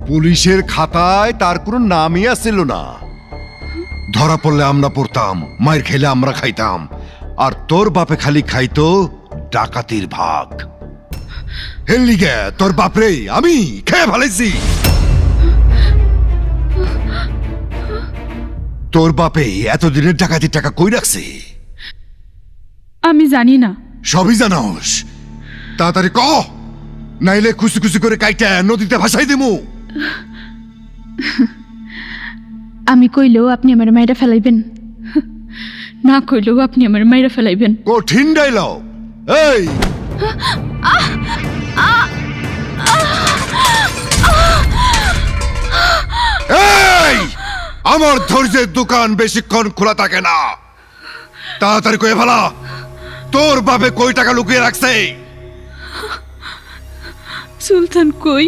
পুলিশের খাতায় তার কোনো নামই আসছিল না। ধরা পড়লে আমরা পড়তাম, মায়ের খেলে আমরা খাইতাম, আর তোর বাপে খালি খাইতো ডাকাতির ভাগ। হেললি গে তোর বাপরে আমি খেয়ে ফেলেছি। তোর বাপে এতদিনের ডাকাতির টাকা কই রাখছে? আমি জানি না। সবই জানোস, তাড়াতাড়ি ক, নাইলে খুশি খুশি করে কাইটা নদীতে ভাসাই দিমু। আমি কইলেও আপনি আমার মাইরা ফেলাইবেন, না কইলেও আপনি আমার মাইরা ফেলাইবেন। কঠিন ডায়লগ। এই এই আমার ধৈর্যের দোকান বেশিক্ষণ খোলা থাকে না। তাড়াতাড়ি কয়ে ফেলা, তোর বাপে কই টাকা লুকিয়ে রাখছে? সুলতান কই?